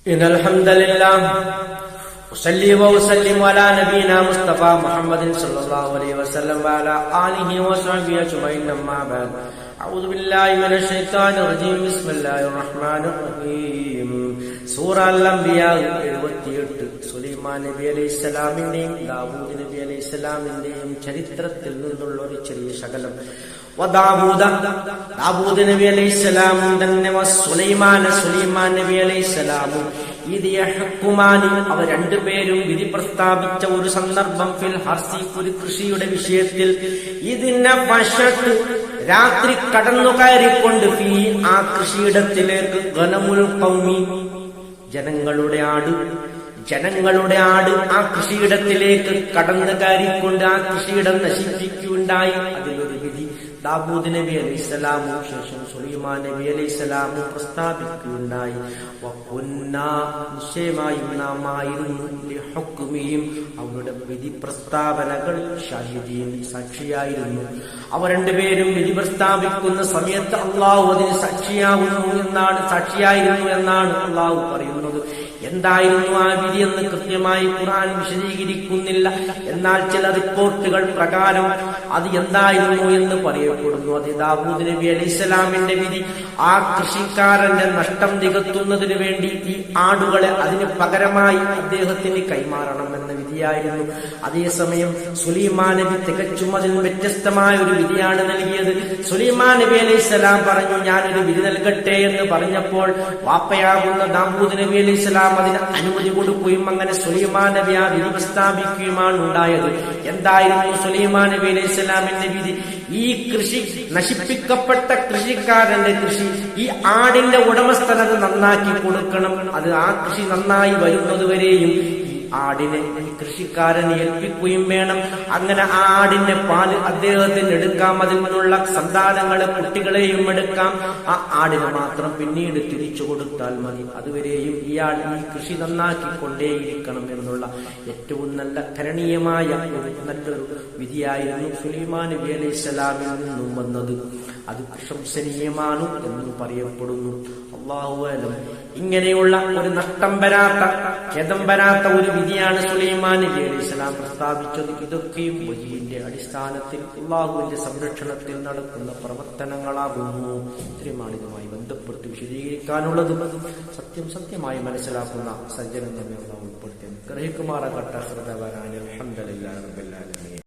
إن الحمد لله أصلي وأسلم على نبينا مصطفى محمد صلى الله عليه وسلم وعلى آله وصحبه أجمعين أما بعد أعوذ بالله من الشيطان الرجيم بسم الله الرحمن الرحيم സൂറ അൽ-അംബിയാ 78 സുലൈമാൻ നബി അലൈഹിസ്സലാമിന്റെയും ദാവൂദ് നബി അലൈഹിസ്സലാമിന്റെയും ചരിത്രത്തിൽ നിന്നുള്ള ഒരു ചെറിയ ശകലം. ദാവൂദ് നബി അലൈഹിസ്സലാമും തന്നെ സുലൈമാൻ നബി അലൈഹിസ്സലാമും ഇത് യഹ്കുമാനി അവർ രണ്ടുപേരും വിധി പ്രസ്താവിച്ച ഒരു സന്ദർഭം ഫിൽ ഹർസി ഒരു കൃഷിയുടെ വിഷയത്തിൽ ഇതിന്റെ പശത്ത് രാത്രി കടന്നു കയറിക്കൊണ്ട് ഫീ ആ കൃഷിയിടത്തിലേക്ക് ഗനമുൽ ഖൗമി ജനങ്ങളുടെ ആട് ആ കൃഷിയിടത്തിലേക്ക് കടന്നു കയറിക്കൊണ്ട് ആ കൃഷിയിടം നശിപ്പിക്കുകയുണ്ടായി. അതിലൊരു വിധി ദാവൂദ് നബി അലൈഹിസ്സലാമും ശേഷം സുലൈമാൻ നബി അലൈഹിസ്സലാമും പ്രസ്താവിക്കുകയുണ്ടായി. നിശ്ചയമായും നാമായിരുന്നു അവരുടെ വിധി പ്രസ്താവനകൾ ഷാഹിദീൻ സാക്ഷിയായിരുന്നു. അവർ രണ്ടുപേരും വിധി പ്രസ്താവിക്കുന്ന സമയത്ത് അള്ളാഹു അതിന് സാക്ഷിയായിരുന്നു എന്നാണ് അള്ളാഹു പറയുന്നത്. എന്തായിരുന്നു ആ വിധി എന്ന് കൃത്യമായി ഖുർആൻ വിശദീകരിക്കുന്നില്ല. എന്നാൽ ചില റിപ്പോർട്ടുകൾ പ്രകാരം അത് എന്തായിരുന്നു എന്ന് പറയപ്പെടുന്നു. അത് ദാവൂദ് നബി അലൈഹിസ്സലാമിന്റെ വിധി ആ കൃഷിക്കാരന്റെ നഷ്ടം നികത്തുന്നതിന് വേണ്ടി ഈ ആടുകളെ അതിന് പകരമായി അദ്ദേഹത്തിന് കൈമാറണം എന്ന വിധിയായിരുന്നു. അതേസമയം സുലൈമാൻ നബി തികച്ചും അതിൽ വ്യത്യസ്തമായ ഒരു വിധിയാണ് നൽകിയത്. സുലൈമാൻ നബി അലൈഹിസ്സലാം പറഞ്ഞു, ഞാനൊരു വിധി നൽകട്ടെ എന്ന് പറഞ്ഞപ്പോൾ വാപ്പയാകുന്ന ദാവൂദ് നബി അലൈഹിസ്സലാം അതിന് അനുമതി കൊടുക്കുകയും അങ്ങനെ സുലൈമാൻ നബി ആ വിധി പ്രസ്താവിക്കുകയുമാണ് ഉണ്ടായത്. എന്തായിരുന്നു സുലൈമാൻ നബി അലൈഹിസ്സലാമിന്റെ വിധി? ഈ കൃഷി നശിപ്പിക്കപ്പെട്ട കൃഷിക്കാരന്റെ കൃഷി ഈ ആടിന്റെ ഉടമസ്ഥനത് നന്നാക്കി കൊടുക്കണം. അത് ആ കൃഷി നന്നായി വരുന്നതുവരെയും ആടിനെ ഈ കൃഷിക്കാരനെ ഏൽപ്പിക്കുകയും വേണം. അങ്ങനെ ആ ആടിന്റെ പാല് അദ്ദേഹത്തിന് എടുക്കാം, അതിൽ നിന്നുള്ള സന്താനങ്ങളെ കുട്ടികളെയും എടുക്കാം. ആ ആടിനെ മാത്രം പിന്നീട് തിരിച്ചു കൊടുത്താൽ മതി. അതുവരെയും ഇയാൾ ഈ കൃഷി നന്നാക്കിക്കൊണ്ടേയിരിക്കണം എന്നുള്ള ഏറ്റവും നല്ല കരണീയമായ ഒരു നല്ലൊരു വിധിയായിരുന്നു സുലൈമാൻ നബി അലൈഹിസ്സലാമിൽ നിന്നും വന്നത്. അത് പ്രശംസനീയമാണ് എന്ന് പറയപ്പെടുന്നു. അല്ലാഹു അലം. ഇങ്ങനെയുള്ള ഒരു നഷ്ടം വരാത്ത ഖേദം വരാത്ത ഒരു വിധിയാണ് സുലൈമാൻ നബി അലൈഹിസ്സലാം പ്രസ്താവിച്ചത്. ഇതൊക്കെയും വഹിയിന്റെ അടിസ്ഥാനത്തിൽ അല്ലാഹുവിന്റെ സംരക്ഷണത്തിൽ നടക്കുന്ന പ്രവർത്തനങ്ങളാകുന്നു. ഇത്രയുമാണ് ഇതുമായി ബന്ധപ്പെടുത്തി വിശദീകരിക്കാനുള്ളത്. സത്യമായി മനസ്സിലാക്കുന്ന സജ്ജനം തന്നെ അല്ലാഹു ഉൾപ്പെടുത്തി ഗ്രഹിക്കുമാറാകട്ടെ. അൽഹംദുലില്ലാഹി റബ്ബിൽ ആലമീൻ.